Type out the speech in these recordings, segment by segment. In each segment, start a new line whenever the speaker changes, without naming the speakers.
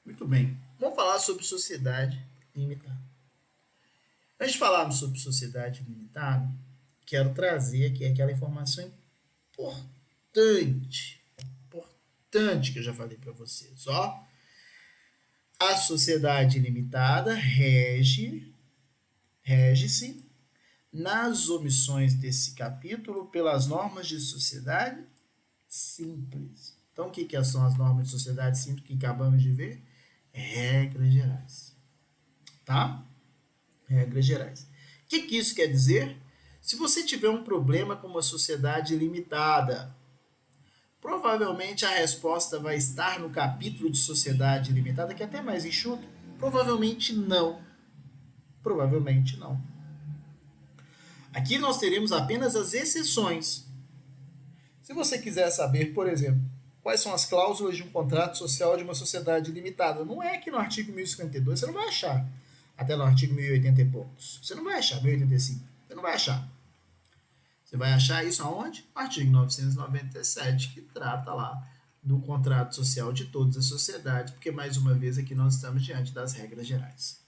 Muito bem. Vamos falar sobre sociedade limitada. Antes de falarmos sobre sociedade limitada, quero trazer aqui aquela informação importante, importante que eu já falei para vocês. Ó, a sociedade limitada rege-se nas omissões desse capítulo pelas normas de sociedade simples. Então, o que são as normas de sociedade simples que acabamos de ver? Regras gerais. Tá? Regras gerais. O que isso quer dizer? Se você tiver um problema com uma sociedade limitada, provavelmente a resposta vai estar no capítulo de sociedade limitada, que é até mais enxuto. Provavelmente não. Provavelmente não. Aqui nós teremos apenas as exceções. Se você quiser saber, por exemplo, quais são as cláusulas de um contrato social de uma sociedade limitada, não é aqui no artigo 1052, você não vai achar. Até no artigo 1080 e poucos. Você não vai achar, 1085. Você não vai achar. Você vai achar isso aonde? Artigo 997, que trata lá do contrato social de todas as sociedades, porque mais uma vez aqui nós estamos diante das regras gerais.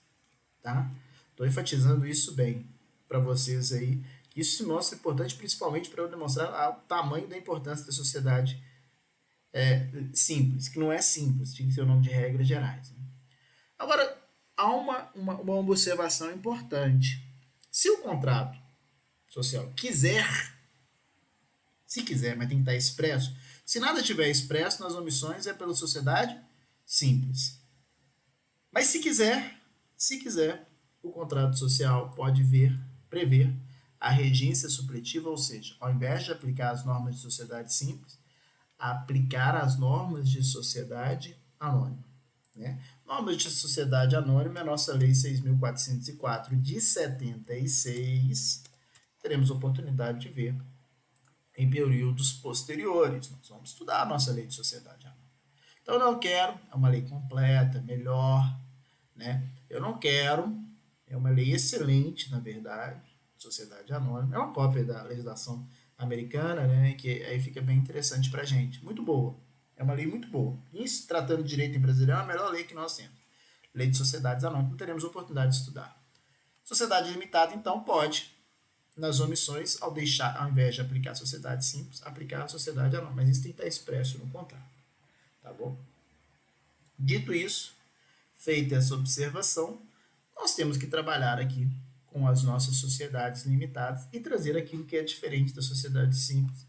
Tá? Estou enfatizando isso bem para vocês aí. Isso se mostra importante principalmente para eu demonstrar o tamanho da importância da sociedade simples, que não é simples, tinha que ser o nome de regras gerais. Né? Agora, há uma observação importante. Se o contrato social se quiser, mas tem que estar expresso, se nada tiver expresso nas omissões é pela sociedade simples. Mas se quiser, o contrato social pode prever a regência supletiva, ou seja, ao invés de aplicar as normas de sociedade simples, aplicar as normas de sociedade anônima. Né? Normas de sociedade anônima é a nossa Lei 6.404 de 76. Teremos oportunidade de ver em períodos posteriores. Nós vamos estudar a nossa Lei de sociedade anônima. Então, eu não quero, é uma lei completa, melhor. Né? Eu não quero, é uma lei excelente, na verdade, sociedade anônima. É uma cópia da legislação americana, né, que aí fica bem interessante para a gente. Muito boa. É uma lei muito boa. E se tratando de direito em brasileiro, é a melhor lei que nós temos. Lei de sociedades anônimas, teremos oportunidade de estudar. Sociedade limitada, então, pode, nas omissões, ao invés de aplicar a sociedade simples, aplicar a sociedade anônima. Mas isso tem que estar expresso no contrato. Tá bom? Dito isso, feita essa observação, nós temos que trabalhar aqui com as nossas sociedades limitadas e trazer aquilo que é diferente da sociedade simples,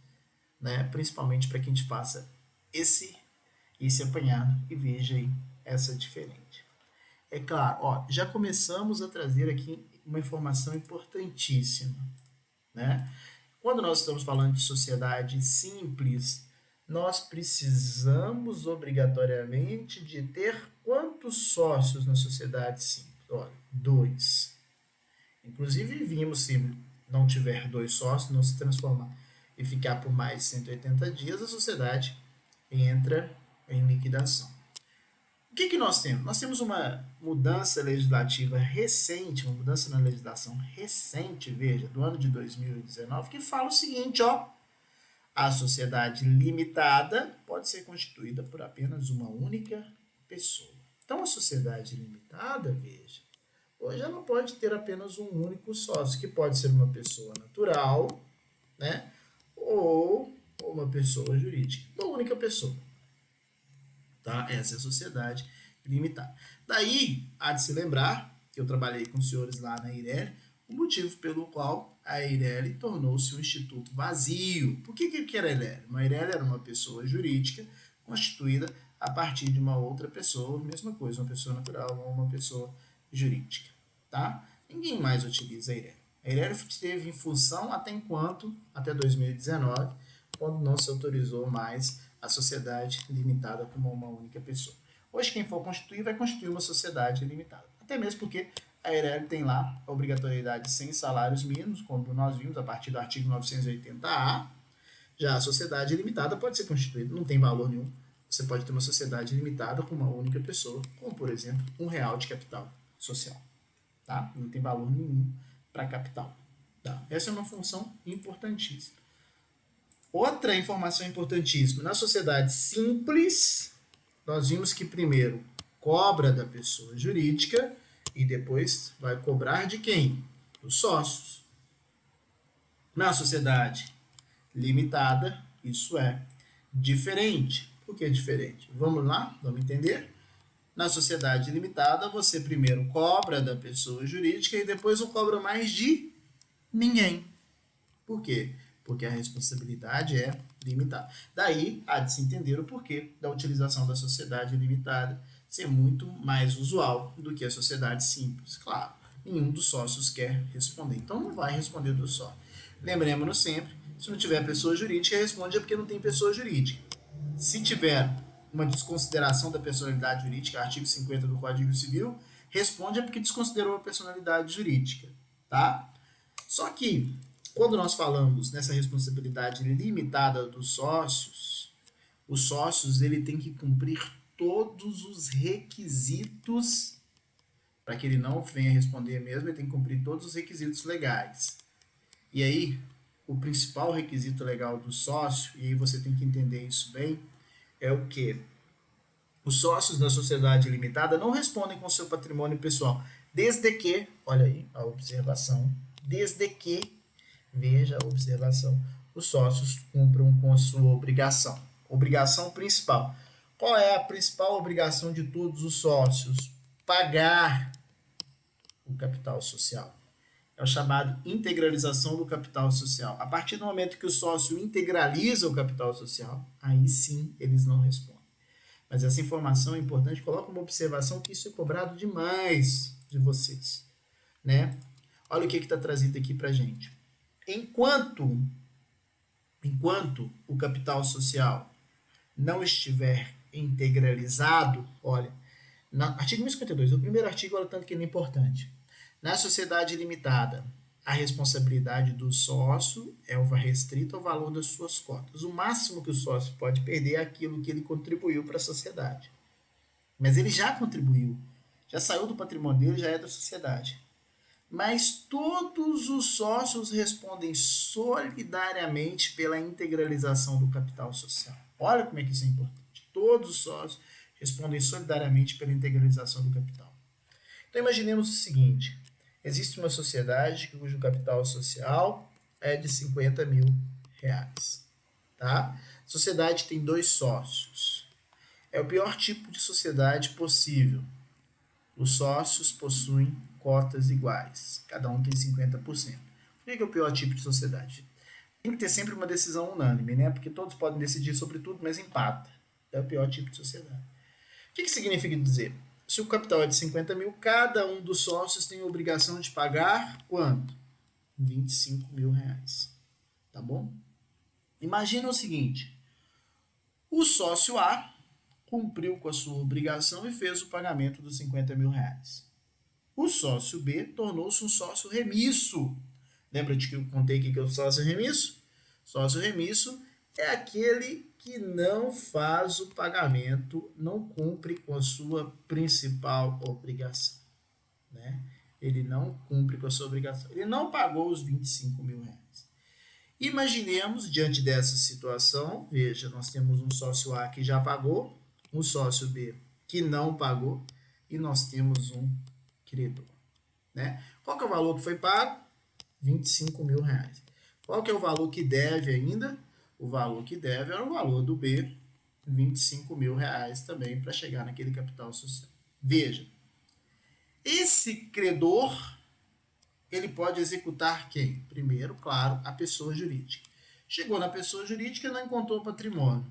né? Principalmente para que a gente faça esse apanhado e veja aí essa diferente. É claro, ó, já começamos a trazer aqui uma informação importantíssima, né? Quando nós estamos falando de sociedade simples, nós precisamos obrigatoriamente de ter quantos sócios na sociedade simples? Olha, 2. Inclusive, vimos se não tiver 2 sócios, não se transformar e ficar por mais de 180 dias, a sociedade entra em liquidação. O que nós temos? Nós temos uma mudança legislativa recente, uma mudança na legislação recente, veja, do ano de 2019, que fala o seguinte, ó, a sociedade limitada pode ser constituída por apenas uma única pessoa. Então, a sociedade limitada, veja, hoje ela pode ter apenas um único sócio, que pode ser uma pessoa natural, né? Ou uma pessoa jurídica. Uma única pessoa. Tá? Essa é a sociedade limitada. Daí, há de se lembrar que eu trabalhei com os senhores lá na Eireli, o motivo pelo qual a Eireli tornou-se um instituto vazio. Por que era a Eireli? Uma Eireli era uma pessoa jurídica constituída a partir de uma outra pessoa, mesma coisa, uma pessoa natural ou uma pessoa jurídica. Tá? Ninguém mais utiliza a Eireli. A Eireli esteve em função até 2019, quando não se autorizou mais a sociedade limitada como uma única pessoa. Hoje, quem for constituir, vai constituir uma sociedade limitada. Até mesmo porque a Eireli tem lá a obrigatoriedade de 100 salários mínimos, como nós vimos a partir do artigo 980A. Já a sociedade limitada pode ser constituída, não tem valor nenhum. Você pode ter uma sociedade limitada com uma única pessoa, como, por exemplo, R$1 de capital social. Tá? Não tem valor nenhum para capital. Tá? Essa é uma função importantíssima. Outra informação importantíssima. Na sociedade simples, nós vimos que, primeiro, cobra da pessoa jurídica e depois vai cobrar de quem? Dos sócios. Na sociedade limitada, isso é diferente. Por que diferente? Vamos lá? Vamos entender? Na sociedade limitada, você primeiro cobra da pessoa jurídica e depois não cobra mais de ninguém. Por quê? Porque a responsabilidade é limitada. Daí há de se entender o porquê da utilização da sociedade limitada ser muito mais usual do que a sociedade simples. Claro, nenhum dos sócios quer responder, então não vai responder do só. Lembremos-nos sempre, se não tiver pessoa jurídica, responde é porque não tem pessoa jurídica. Se tiver uma desconsideração da personalidade jurídica, artigo 50 do Código Civil, responde é porque desconsiderou a personalidade jurídica, tá? Só que, quando nós falamos nessa responsabilidade limitada dos sócios, os sócios ele tem que cumprir todos os requisitos, para que ele não venha responder mesmo, ele tem que cumprir todos os requisitos legais. E aí, o principal requisito legal do sócio, e aí você tem que entender isso bem, é o que? Os sócios da sociedade limitada não respondem com seu patrimônio pessoal, desde que, olha aí a observação, desde que, veja a observação, os sócios cumpram com a sua obrigação. Obrigação principal. Qual é a principal obrigação de todos os sócios? Pagar o capital social. É o chamado integralização do capital social. A partir do momento que o sócio integraliza o capital social, aí sim eles não respondem. Mas essa informação é importante, coloca uma observação que isso é cobrado demais de vocês, né? Olha o que está trazido aqui para a gente. Enquanto o capital social não estiver integralizado, olha, no artigo 1052, o primeiro artigo, olha tanto que ele é importante. Na sociedade limitada, a responsabilidade do sócio é restrita ao valor das suas cotas. O máximo que o sócio pode perder é aquilo que ele contribuiu para a sociedade. Mas ele já contribuiu, já saiu do patrimônio dele, já é da sociedade. Mas todos os sócios respondem solidariamente pela integralização do capital social. Olha como é que isso é importante. Todos os sócios respondem solidariamente pela integralização do capital. Então imaginemos o seguinte: existe uma sociedade cujo capital social é de 50 mil reais. Tá? A sociedade tem 2 sócios. É o pior tipo de sociedade possível. Os sócios possuem cotas iguais. Cada um tem 50%. Por que é o pior tipo de sociedade? Tem que ter sempre uma decisão unânime, né? Porque todos podem decidir sobre tudo, mas empata. É o pior tipo de sociedade. O que significa dizer? Se o capital é de 50 mil, cada um dos sócios tem a obrigação de pagar quanto? 25 mil reais. Tá bom? Imagina o seguinte: o sócio A cumpriu com a sua obrigação e fez o pagamento dos 50 mil reais. O sócio B tornou-se um sócio remisso. Lembra de que eu contei que é o sócio remisso? Sócio remisso é aquele que não faz o pagamento, não cumpre com a sua principal obrigação. Né? Ele não cumpre com a sua obrigação. Ele não pagou os 25 mil reais. Imaginemos, diante dessa situação, veja, nós temos um sócio A que já pagou, um sócio B que não pagou e nós temos um credor. Né? Qual que é o valor que foi pago? 25 mil reais. Qual que é o valor que deve ainda? O valor que deve era o valor do B, 25 mil reais também, para chegar naquele capital social. Veja, esse credor, ele pode executar quem? Primeiro, claro, a pessoa jurídica. Chegou na pessoa jurídica e não encontrou patrimônio.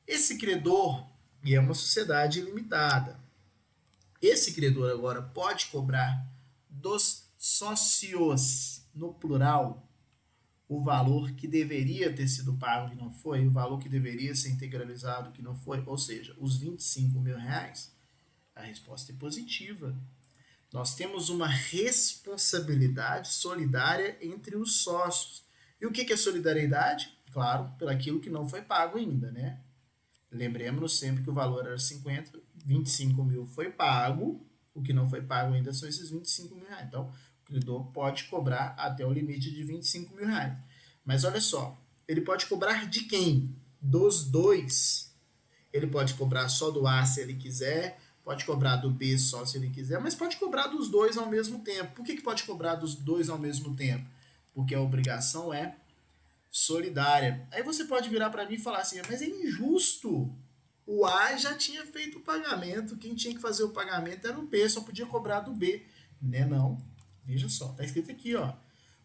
Esse credor, e é uma sociedade limitada, esse credor agora pode cobrar dos sócios, no plural, o valor que deveria ter sido pago que não foi, o valor que deveria ser integralizado que não foi, ou seja, os 25 mil reais. A resposta é positiva. Nós temos uma responsabilidade solidária entre os sócios. E o que é solidariedade? Claro, pelaquilo que não foi pago ainda, né? Lembremos sempre que o valor era 50, 25 mil foi pago, o que não foi pago ainda são esses 25 mil reais. Então, o credor pode cobrar até o limite de 25 mil reais. Mas olha só, ele pode cobrar de quem? Dos dois. Ele pode cobrar só do A se ele quiser, pode cobrar do B só se ele quiser, mas pode cobrar dos dois ao mesmo tempo. Por que pode cobrar dos dois ao mesmo tempo? Porque a obrigação é solidária. Aí você pode virar para mim e falar assim, mas é injusto. O A já tinha feito o pagamento, quem tinha que fazer o pagamento era o B, só podia cobrar do B. Né, não. Veja só, tá escrito aqui, ó.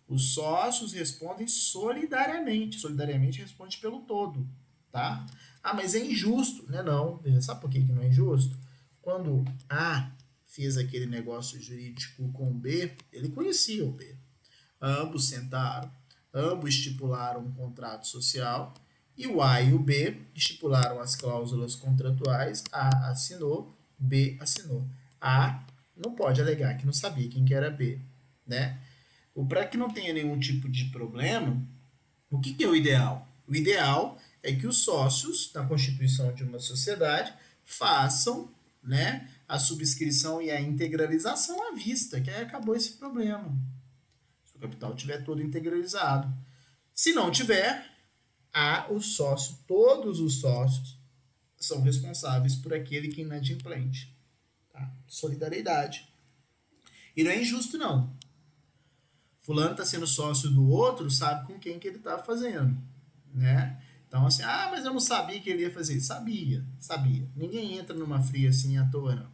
Os sócios respondem solidariamente. Solidariamente responde pelo todo, tá? Ah, mas é injusto. Né, não. Veja, sabe por que não é injusto? Quando A fez aquele negócio jurídico com o B, ele conhecia o B. Ambos sentaram, ambos estipularam um contrato social e o A e o B estipularam as cláusulas contratuais. A assinou, B assinou. A não pode alegar que não sabia quem que era B, né? Para que não tenha nenhum tipo de problema, o que é o ideal? O ideal é que os sócios da constituição de uma sociedade façam, né, a subscrição e a integralização à vista, que aí acabou esse problema. Se o capital estiver todo integralizado. Se não tiver, todos os sócios são responsáveis por aquele que é inadimplente. Tá? Solidariedade. E não é injusto, não. Fulano está sendo sócio do outro, sabe com quem que ele está fazendo. Né? Então, assim, mas eu não sabia que ele ia fazer isso. Sabia. Ninguém entra numa fria assim à toa, não.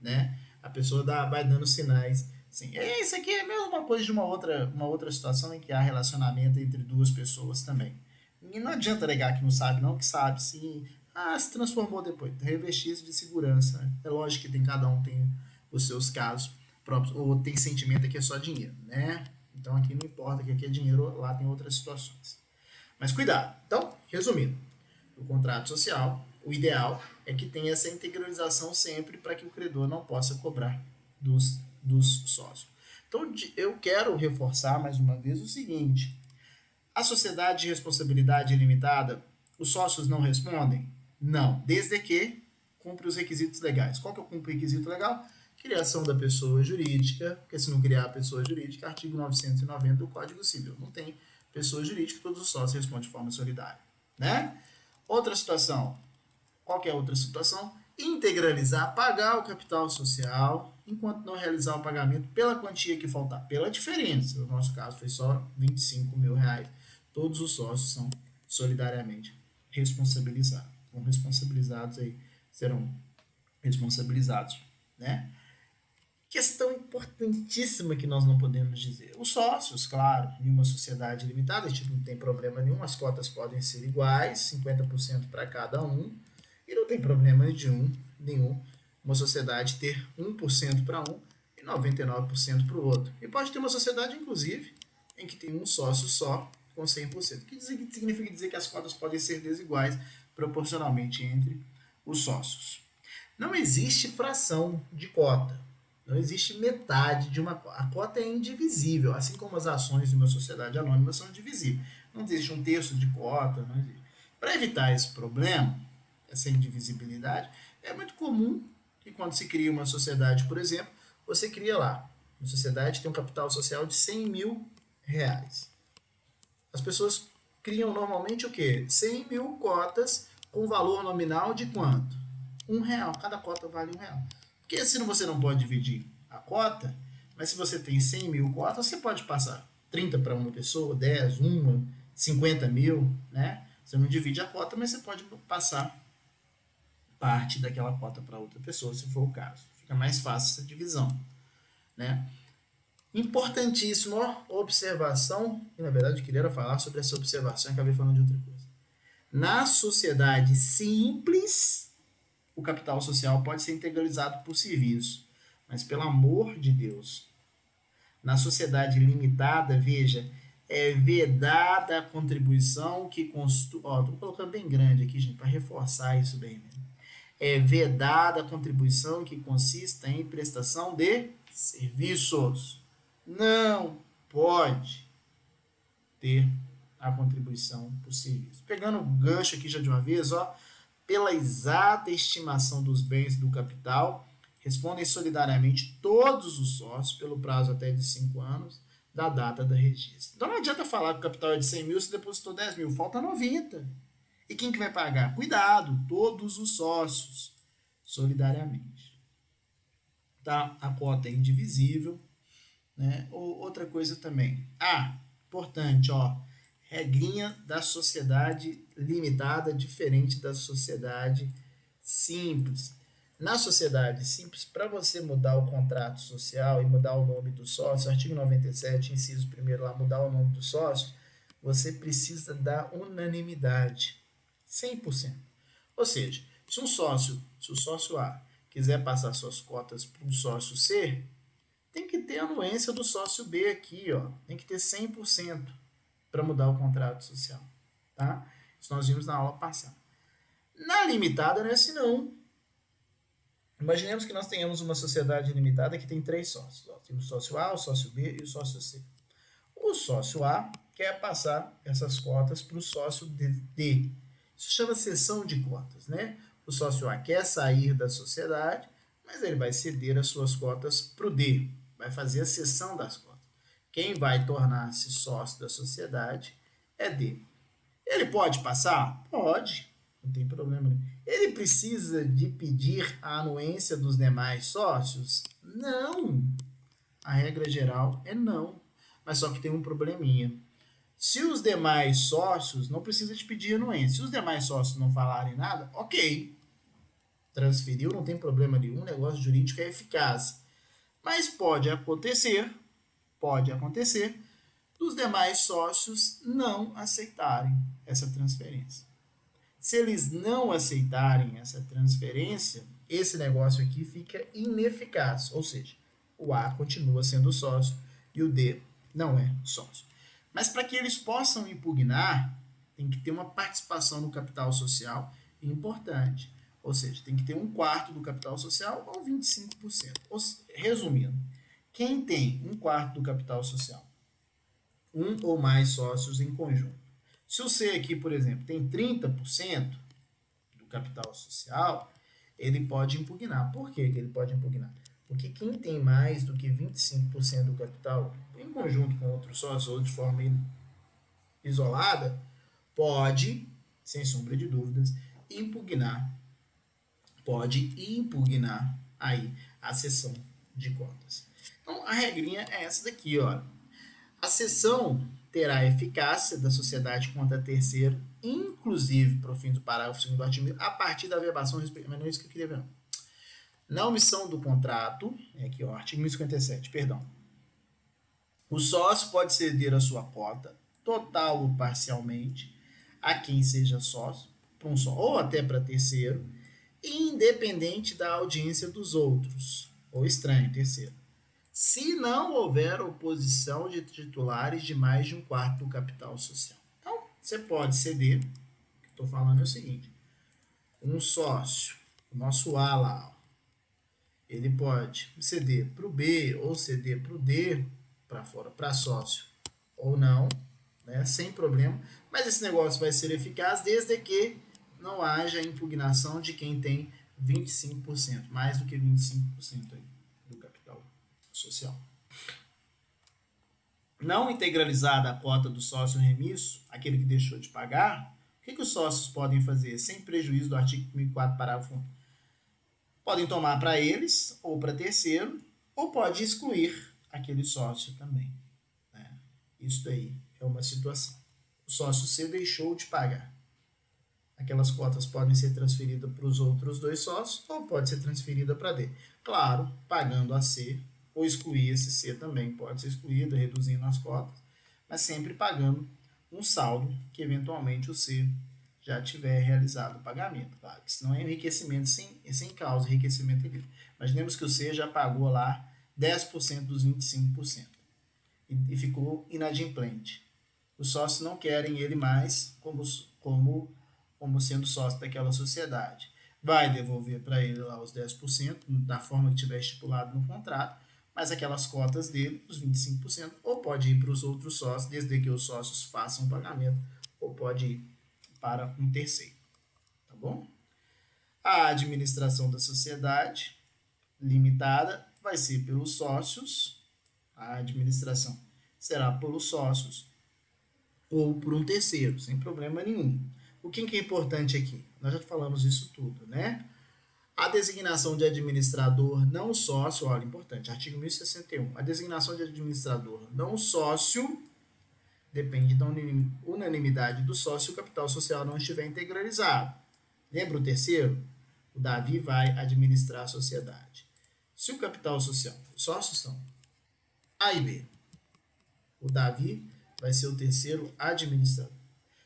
Né? A pessoa vai dando sinais. Assim, isso aqui é a mesma coisa de uma outra situação em que há relacionamento entre duas pessoas também. E não adianta negar que não sabe, não, que sabe sim. Se transformou depois. Revestir isso de segurança. Né? É lógico que cada um tem os seus casos próprios, ou tem sentimento que é só dinheiro, né? Então aqui não importa que aqui é dinheiro, lá tem outras situações. Mas cuidado. Então, resumindo, o contrato social, o ideal é que tenha essa integralização sempre para que o credor não possa cobrar dos sócios. Então, eu quero reforçar mais uma vez o seguinte: a sociedade de responsabilidade limitada, os sócios não respondem? Não, desde que cumpre os requisitos legais. Qual que é o requisito legal? Criação da pessoa jurídica, porque se não criar a pessoa jurídica, artigo 990 do Código Civil, não tem pessoa jurídica, todos os sócios respondem de forma solidária. Né? Outra situação, qual que é a outra situação? Integralizar, pagar o capital social, enquanto não realizar o pagamento pela quantia que faltar, pela diferença. No nosso caso foi só R$25 mil. Todos os sócios são solidariamente responsabilizados. Serão responsabilizados, né? Questão importantíssima que nós não podemos dizer. Os sócios, claro, em uma sociedade limitada, a gente não tem problema nenhum, as cotas podem ser iguais, 50% para cada um, e não tem problema nenhum uma sociedade ter 1% para um e 99% para o outro. E pode ter uma sociedade, inclusive, em que tem um sócio só com 100%. O que significa dizer que as cotas podem ser desiguais proporcionalmente entre os sócios. Não existe fração de cota. Não existe metade de uma cota. A cota é indivisível, assim como as ações de uma sociedade anônima são indivisíveis. Não existe um terço de cota. Para evitar esse problema, essa indivisibilidade, é muito comum que quando se cria uma sociedade, por exemplo, você cria lá, uma sociedade tem um capital social de R$100 mil. As pessoas criam normalmente o quê? 100 mil cotas com valor nominal de quanto? R$1. Cada cota vale R$1. Porque senão você não pode dividir a cota, mas se você tem 100 mil cotas, você pode passar 30 para uma pessoa, 10, 50 mil, né? Você não divide a cota, mas você pode passar parte daquela cota para outra pessoa, se for o caso. Fica mais fácil essa divisão, né? Importantíssimo, observação, e na verdade eu queria falar sobre essa observação e acabei falando de outra coisa. Na sociedade simples, o capital social pode ser integralizado por serviço, mas pelo amor de Deus, na sociedade limitada, veja, é vedada a contribuição que estou colocando bem grande aqui, gente, para reforçar isso bem, né? É vedada a contribuição que consista em prestação de serviços. Não pode ter a contribuição por serviço. Pegando o gancho aqui já de uma vez, pela exata estimação dos bens do capital, respondem solidariamente todos os sócios pelo prazo até de 5 anos da data da registro. Então não adianta falar que o capital é de 100 mil se depositou 10 mil, falta 90. E quem que vai pagar? Cuidado, todos os sócios, solidariamente. Tá? A cota é indivisível, né? Outra coisa também. Importante, ó, regrinha da sociedade limitada diferente da sociedade simples. Na sociedade simples, para você mudar o contrato social e mudar o nome do sócio, artigo 97, inciso 1º lá, mudar o nome do sócio, você precisa da unanimidade, 100%. Ou seja, se o sócio A quiser passar suas cotas para o sócio C, tem que ter a anuência do sócio B aqui, ó. Tem que ter 100% para mudar o contrato social, tá? Isso nós vimos na aula passada. Na limitada não é assim não. Imaginemos que nós tenhamos uma sociedade limitada que tem 3 sócios. Ó. Temos o sócio A, o sócio B e o sócio C. O sócio A quer passar essas cotas para o sócio D. Isso chama cessão de cotas, né? O sócio A quer sair da sociedade, mas ele vai ceder as suas cotas para o D. Vai fazer a cessão das cotas. Quem vai tornar-se sócio da sociedade é D. Ele pode passar? Pode, não tem problema nenhum. Ele precisa de pedir a anuência dos demais sócios? Não. A regra geral é não. Mas só que tem um probleminha. Se os demais sócios, não precisa de pedir anuência. Se os demais sócios não falarem nada, ok. Transferiu, não tem problema nenhum, o negócio jurídico é eficaz. Mas pode acontecer, dos demais sócios não aceitarem essa transferência. Se eles não aceitarem essa transferência, esse negócio aqui fica ineficaz, ou seja, o A continua sendo sócio e o D não é sócio. Mas para que eles possam impugnar, tem que ter uma participação no capital social importante. Ou seja, tem que ter 1/4 do capital social ou 25%. Resumindo, quem tem 1/4 do capital social, um ou mais sócios em conjunto. Se o C aqui, por exemplo, tem 30% do capital social, ele pode impugnar. Por que ele pode impugnar? Porque quem tem mais do que 25% do capital, em conjunto com outros sócios ou de forma isolada, pode, sem sombra de dúvidas, impugnar aí a cessão de cotas. Então, a regrinha é essa daqui, ó. A cessão terá eficácia da sociedade contra terceiro, inclusive, para o fim do parágrafo 2º do artigo, a partir da verbação respectiva. Mas não é isso que eu queria ver, não. Na omissão do contrato, aqui, ó, artigo 1057, perdão. O sócio pode ceder a sua cota, total ou parcialmente, a quem seja sócio, ou até para terceiro, independente da audiência dos outros, ou estranho, terceiro. Se não houver oposição de titulares de mais de 1/4 do capital social. Então, você pode ceder, o que estou falando é o seguinte, um sócio, o nosso A lá, ele pode ceder para o B ou ceder para o D, para fora, para sócio, ou não, né, sem problema, mas esse negócio vai ser eficaz desde que não haja impugnação de quem tem 25%, mais do que 25% aí do capital social. Não integralizada a cota do sócio remisso, aquele que deixou de pagar, o que os sócios podem fazer sem prejuízo do artigo 1004, parágrafo 1? Podem tomar para eles ou para terceiro, ou pode excluir aquele sócio também. Né? Isso daí é uma situação. O sócio C deixou de pagar. Aquelas cotas podem ser transferidas para os outros 2 sócios ou pode ser transferida para D. Claro, pagando a C, ou excluir esse C também pode ser excluído, reduzindo as cotas, mas sempre pagando um saldo que eventualmente o C já tiver realizado o pagamento. Claro, que senão é enriquecimento sem causa, enriquecimento livre. Imaginemos que o C já pagou lá 10% dos 25% e ficou inadimplente. Os sócios não querem ele mais como sendo sócio daquela sociedade. Vai devolver para ele lá os 10%, da forma que tiver estipulado no contrato, mas aquelas cotas dele, os 25%, ou pode ir para os outros sócios, desde que os sócios façam o pagamento, ou pode ir para um terceiro. Tá bom? A administração da sociedade limitada vai ser pelos sócios, a administração será pelos sócios ou por um terceiro, sem problema nenhum. O que é importante aqui? Nós já falamos isso tudo, né? A designação de administrador não sócio, olha, importante, artigo 1061. A designação de administrador não sócio depende da unanimidade do sócio se o capital social não estiver integralizado. Lembra o terceiro? O Davi vai administrar a sociedade. Se o capital social, os sócios são A e B, o Davi vai ser o terceiro administrador.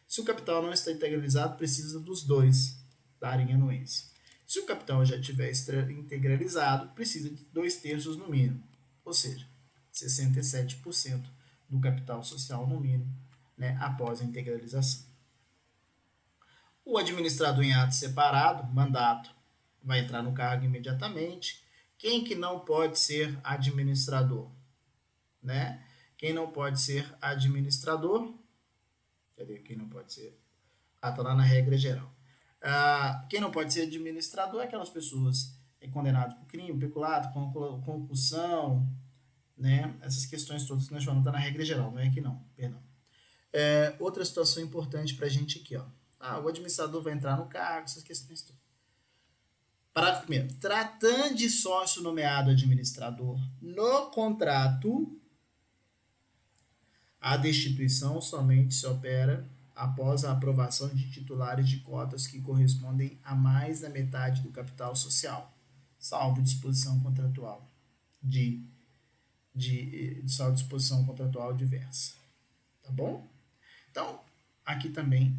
Se o capital não está integralizado, precisa dos dois darem anuência. Se o capital já estiver integralizado, precisa de 2/3 no mínimo, ou seja, 67% do capital social no mínimo, né, após a integralização. O administrador em ato separado, mandato, vai entrar no cargo imediatamente. Quem que não pode ser administrador? Né? Quem não pode ser administrador? Cadê? Quem não pode ser? Ah, tá lá na regra geral. Quem não pode ser administrador é aquelas pessoas condenadas por crime, peculato, concussão, né? Essas questões todas que nós falamos tá na regra geral, não é aqui não, perdão. Outra situação importante para a gente aqui, ó. O administrador vai entrar no cargo, essas questões todas. Parágrafo 1º. Tratando de sócio nomeado administrador no contrato, a destituição somente se opera após a aprovação de titulares de cotas que correspondem a mais da metade do capital social, salvo disposição contratual salvo disposição contratual diversa. Tá bom? Então, aqui também,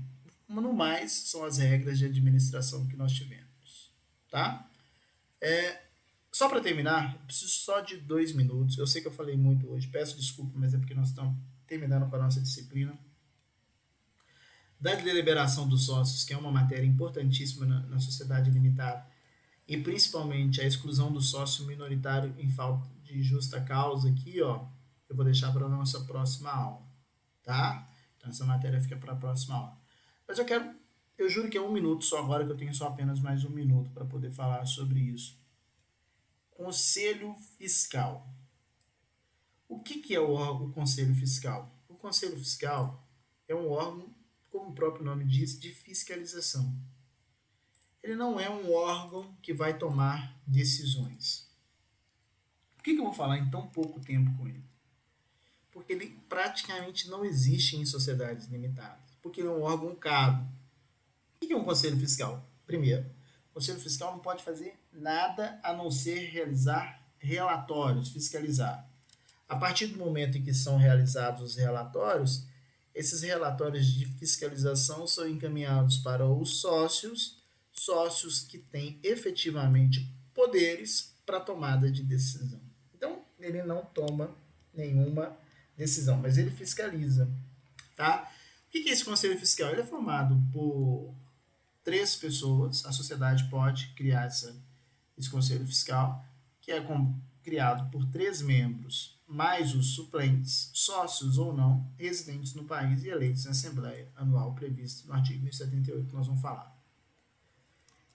no mais, são as regras de administração que nós tivemos. Tá? Só para terminar, eu preciso só de 2 minutos. Eu sei que eu falei muito hoje, peço desculpa, mas é porque nós estamos terminando com a nossa disciplina. Da deliberação dos sócios, que é uma matéria importantíssima na sociedade limitada, e principalmente a exclusão do sócio minoritário em falta de justa causa aqui, ó, eu vou deixar para a nossa próxima aula, tá? Então essa matéria fica para a próxima aula. Mas eu juro que é 1 minuto só agora, que eu tenho só apenas mais 1 minuto para poder falar sobre isso. Conselho Fiscal. O que é o Conselho Fiscal? O Conselho Fiscal é um órgão, como o próprio nome diz, de fiscalização. Ele não é um órgão que vai tomar decisões. Por que eu vou falar em tão pouco tempo com ele? Porque ele praticamente não existe em sociedades limitadas. Porque ele é um órgão caro. O que é um Conselho Fiscal? Primeiro, o Conselho Fiscal não pode fazer nada a não ser realizar relatórios, fiscalizar. A partir do momento em que são realizados os relatórios, esses relatórios de fiscalização são encaminhados para os sócios que têm efetivamente poderes para tomada de decisão. Então, ele não toma nenhuma decisão, mas ele fiscaliza. Tá? O que é esse Conselho Fiscal? Ele é formado por 3 pessoas. A sociedade pode criar esse Conselho Fiscal, que é criado por 3 membros, mais os suplentes, sócios ou não, residentes no país e eleitos na Assembleia Anual previsto no artigo 1078, que nós vamos falar.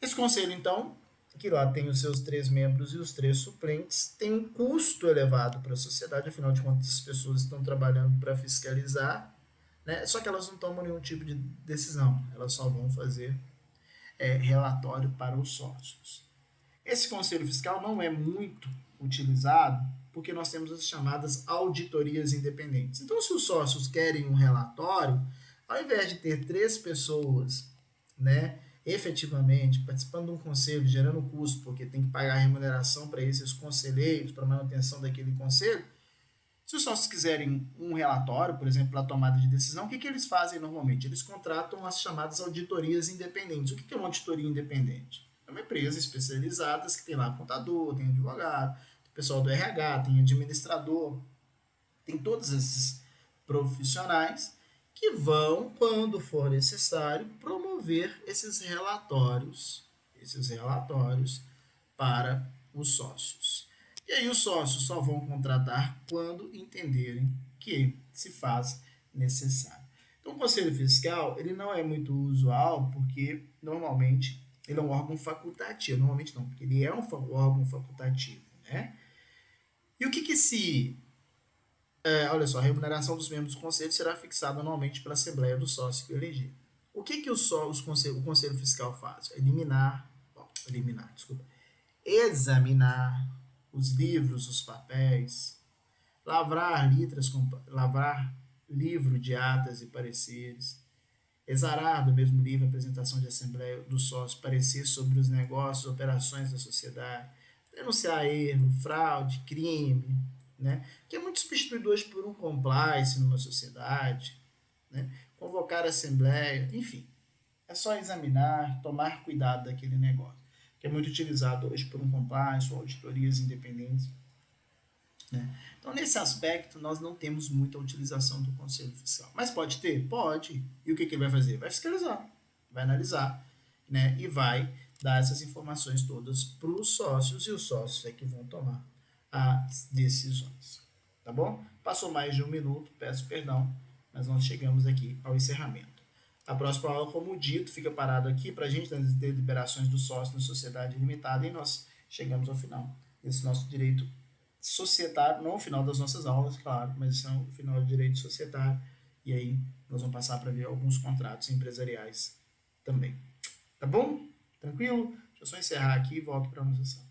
Esse conselho, então, que lá tem os seus 3 membros e os 3 suplentes, tem um custo elevado para a sociedade, afinal de contas, as pessoas estão trabalhando para fiscalizar, né? Só que elas não tomam nenhum tipo de decisão, elas só vão fazer relatório para os sócios. Esse conselho fiscal não é muito utilizado porque nós temos as chamadas auditorias independentes. Então, se os sócios querem um relatório, ao invés de ter 3 pessoas, né, efetivamente participando de um conselho, gerando custo, porque tem que pagar remuneração para esses conselheiros, para a manutenção daquele conselho, se os sócios quiserem um relatório, por exemplo, para a tomada de decisão, o que eles fazem normalmente? Eles contratam as chamadas auditorias independentes. O que é uma auditoria independente? É uma empresa especializada que tem lá contador, tem advogado, tem pessoal do RH, tem administrador, tem todos esses profissionais que vão, quando for necessário, promover esses relatórios para os sócios. E aí os sócios só vão contratar quando entenderem que se faz necessário. Então o Conselho Fiscal ele não é muito usual porque normalmente ele é um órgão facultativo. Normalmente não, porque ele é um órgão facultativo. Né? E o que se... olha só, a remuneração dos membros do Conselho será fixada anualmente pela Assembleia do Sócio que eleger. O que que o Conselho Fiscal faz? Eliminar, desculpa. Examinar os livros, os papéis, lavrar livro de atas e pareceres, exarar do mesmo livro a apresentação de assembleia dos sócios, parecer sobre os negócios, operações da sociedade, denunciar erro, fraude, crime, né? Que é muito substituído hoje por um compliance numa sociedade, né? Convocar a assembleia, enfim. É só examinar, tomar cuidado daquele negócio, que é muito utilizado hoje por um compliance ou auditorias independentes, né? Então, nesse aspecto, nós não temos muita utilização do Conselho Fiscal. Mas pode ter? Pode. E o que, que ele vai fazer? Vai fiscalizar, vai analisar, né? E vai dar essas informações todas para os sócios, e os sócios é que vão tomar as decisões. Tá bom? Passou mais de um minuto, peço perdão, mas nós chegamos aqui ao encerramento. A próxima aula, como dito, fica parado aqui para a gente das deliberações do sócio na sociedade limitada, e nós chegamos ao final desse nosso direito societário, não o final das nossas aulas, claro, mas isso é o final do direito societário, e aí nós vamos passar para ver alguns contratos empresariais também. Tá bom? Tranquilo? Deixa eu só encerrar aqui e volto para a nossa sala.